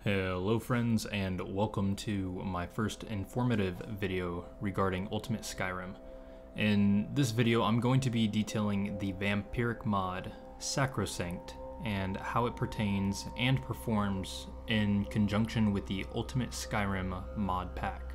Hello friends, and welcome to my first informative video regarding Ultimate Skyrim. In this video I'm going to be detailing the vampiric mod Sacrosanct and how it pertains and performs in conjunction with the Ultimate Skyrim mod pack.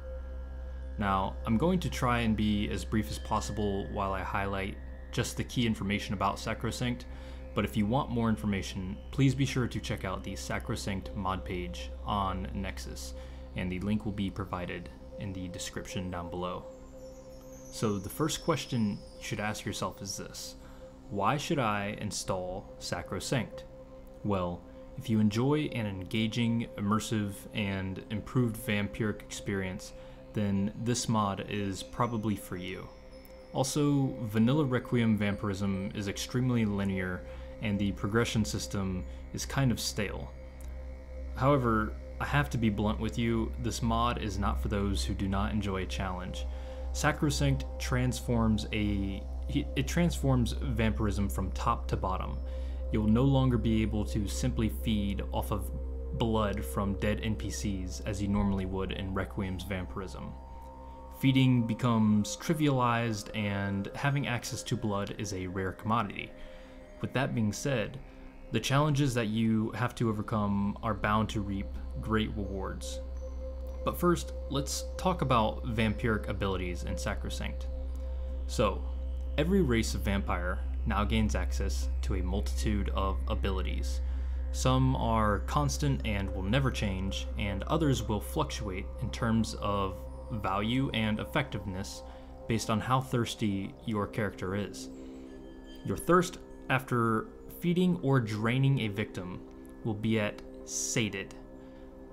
Now I'm going to try and be as brief as possible while I highlight just the key information about Sacrosanct. But if you want more information, please be sure to check out the Sacrosanct mod page on Nexus, and the link will be provided in the description down below. So the first question you should ask yourself is this: why should I install Sacrosanct? Well, if you enjoy an engaging, immersive, and improved vampiric experience, then this mod is probably for you. Also, vanilla Requiem vampirism is extremely linear, and the progression system is kind of stale. However, I have to be blunt with you, this mod is not for those who do not enjoy a challenge. Sacrosanct transforms vampirism from top to bottom. You'll no longer be able to simply feed off of blood from dead NPCs as you normally would in Requiem's vampirism. Feeding becomes trivialized, and having access to blood is a rare commodity. With that being said, the challenges that you have to overcome are bound to reap great rewards. But first, let's talk about vampiric abilities in Sacrosanct. So, every race of vampire now gains access to a multitude of abilities. Some are constant and will never change, and others will fluctuate in terms of value and effectiveness based on how thirsty your character is. Your thirst after feeding or draining a victim will be at sated,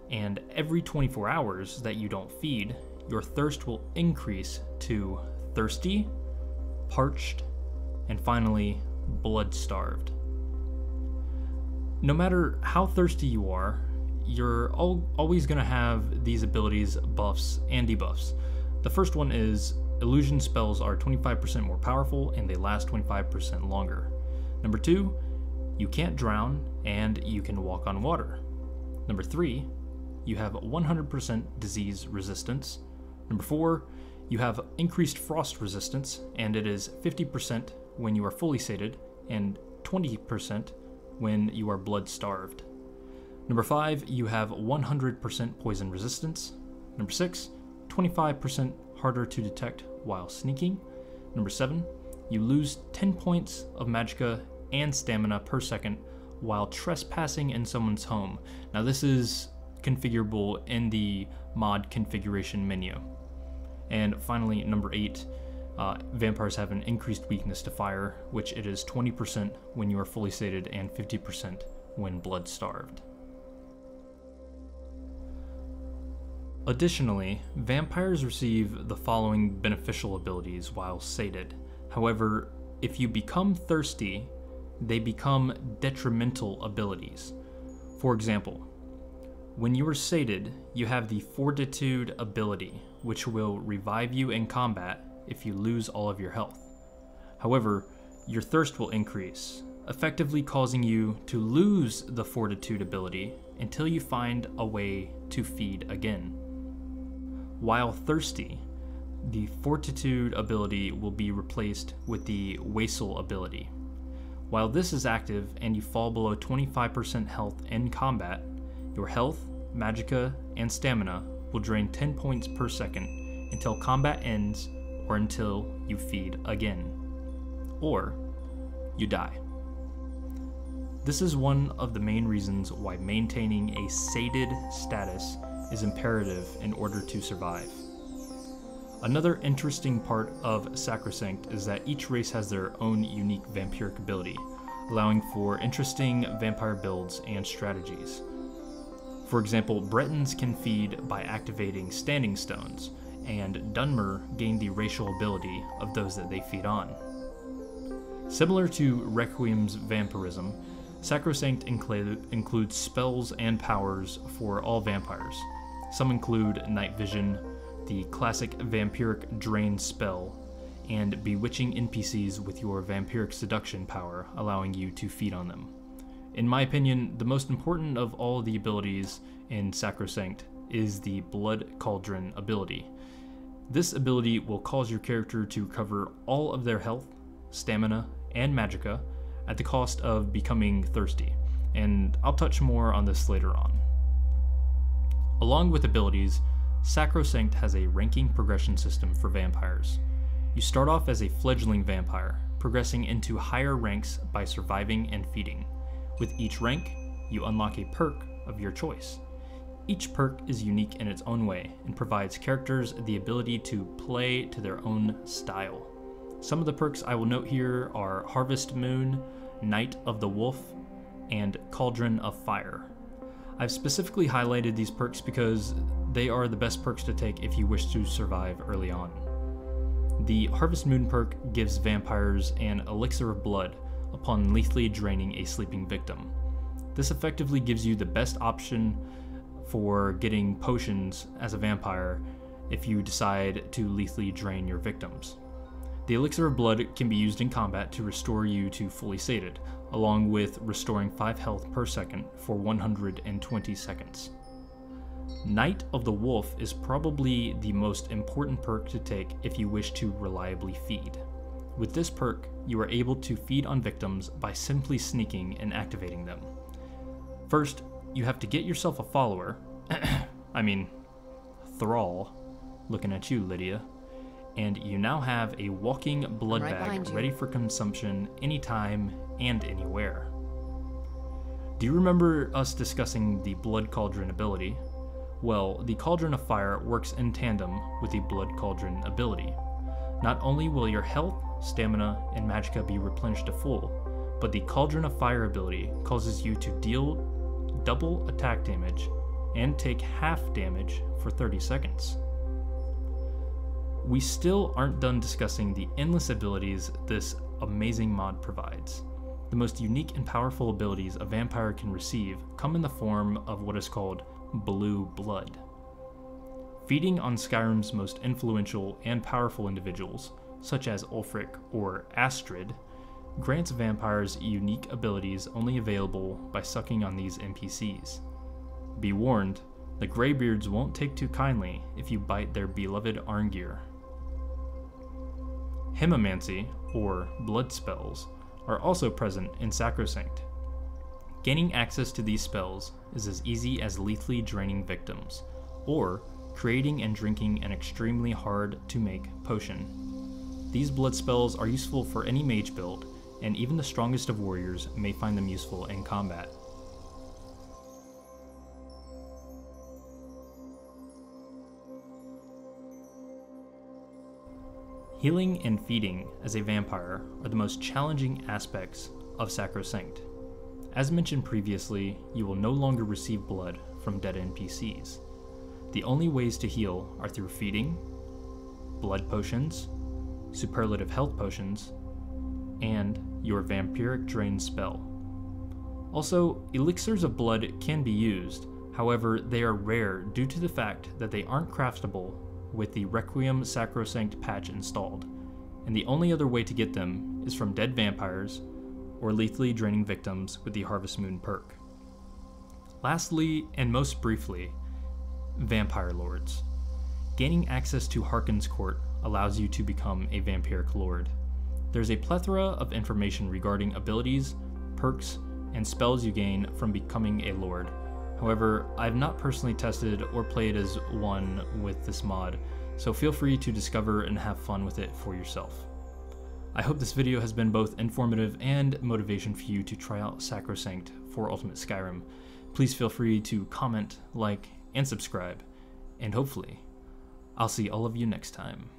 and every 24 hours that you don't feed, your thirst will increase to thirsty, parched, and finally blood-starved. No matter how thirsty you are, you're always going to have these abilities buffs and debuffs. The first one is illusion spells are 25% more powerful and they last 25% longer. Number 2, you can't drown and you can walk on water. Number 3, you have 100% disease resistance. Number 4, you have increased frost resistance, and it is 50% when you are fully sated and 20% when you are blood starved. Number 5, you have 100% poison resistance. Number 6, 25% harder to detect while sneaking. Number 7, you lose 10 points of magicka and stamina per second while trespassing in someone's home. Now this is configurable in the mod configuration menu. And finally, number 8, vampires have an increased weakness to fire, which it is 20% when you are fully sated and 50% when blood starved. Additionally, vampires receive the following beneficial abilities while sated. However, if you become thirsty, they become detrimental abilities. For example, when you are sated, you have the Fortitude ability, which will revive you in combat if you lose all of your health. However, your thirst will increase, effectively causing you to lose the Fortitude ability until you find a way to feed again. While thirsty, the Fortitude ability will be replaced with the Wassail ability. While this is active and you fall below 25% health in combat, your health, magicka, and stamina will drain 10 points per second until combat ends or until you feed again, or you die. This is one of the main reasons why maintaining a sated status is imperative in order to survive. Another interesting part of Sacrosanct is that each race has their own unique vampiric ability, allowing for interesting vampire builds and strategies. For example, Bretons can feed by activating standing stones, and Dunmer gain the racial ability of those that they feed on. Similar to Requiem's vampirism, Sacrosanct includes spells and powers for all vampires. Some include Night Vision, the classic vampiric drain spell, and bewitching NPCs with your vampiric seduction power, allowing you to feed on them. In my opinion, the most important of all the abilities in Sacrosanct is the Blood Cauldron ability. This ability will cause your character to recover all of their health, stamina, and magicka at the cost of becoming thirsty, and I'll touch more on this later on. Along with abilities, Sacrosanct has a ranking progression system for vampires. You start off as a fledgling vampire, progressing into higher ranks by surviving and feeding. With each rank, you unlock a perk of your choice. Each perk is unique in its own way and provides characters the ability to play to their own style. Some of the perks I will note here are Harvest Moon, Night of the Wolf, and Cauldron of Fire. I've specifically highlighted these perks because they are the best perks to take if you wish to survive early on. The Harvest Moon perk gives vampires an elixir of blood upon lethally draining a sleeping victim. This effectively gives you the best option for getting potions as a vampire if you decide to lethally drain your victims. The elixir of blood can be used in combat to restore you to fully sated, along with restoring 5 health per second for 120 seconds. Night of the Wolf is probably the most important perk to take if you wish to reliably feed. With this perk, you are able to feed on victims by simply sneaking and activating them. First, you have to get yourself a follower, thrall, looking at you, Lydia, and you now have a walking blood bag ready for consumption anytime and anywhere. Do you remember us discussing the Blood Cauldron ability? Well, the Cauldron of Fire works in tandem with the Blood Cauldron ability. Not only will your health, stamina, and magicka be replenished to full, but the Cauldron of Fire ability causes you to deal double attack damage and take half damage for 30 seconds. We still aren't done discussing the endless abilities this amazing mod provides. The most unique and powerful abilities a vampire can receive come in the form of what is called blue blood. Feeding on Skyrim's most influential and powerful individuals, such as Ulfric or Astrid, grants vampires unique abilities only available by sucking on these NPCs. Be warned, the Greybeards won't take too kindly if you bite their beloved Arngir. Hemomancy, or blood spells, are also present in Sacrosanct. Gaining access to these spells is as easy as lethally draining victims, or creating and drinking an extremely hard-to-make potion. These blood spells are useful for any mage build, and even the strongest of warriors may find them useful in combat. Healing and feeding as a vampire are the most challenging aspects of Sacrosanct. As mentioned previously, you will no longer receive blood from dead NPCs. The only ways to heal are through feeding, blood potions, superlative health potions, and your vampiric drain spell. Also, elixirs of blood can be used, however they are rare due to the fact that they aren't craftable with the Requiem Sacrosanct patch installed, and the only other way to get them is from dead vampires or lethally draining victims with the Harvest Moon perk. Lastly, and most briefly, Vampire Lords. Gaining access to Harkon's Court allows you to become a vampiric lord. There's a plethora of information regarding abilities, perks, and spells you gain from becoming a lord. However, I've not personally tested or played as one with this mod, so feel free to discover and have fun with it for yourself. I hope this video has been both informative and motivation for you to try out Sacrosanct for Ultimate Skyrim. Please feel free to comment, like, and subscribe, and hopefully, I'll see all of you next time.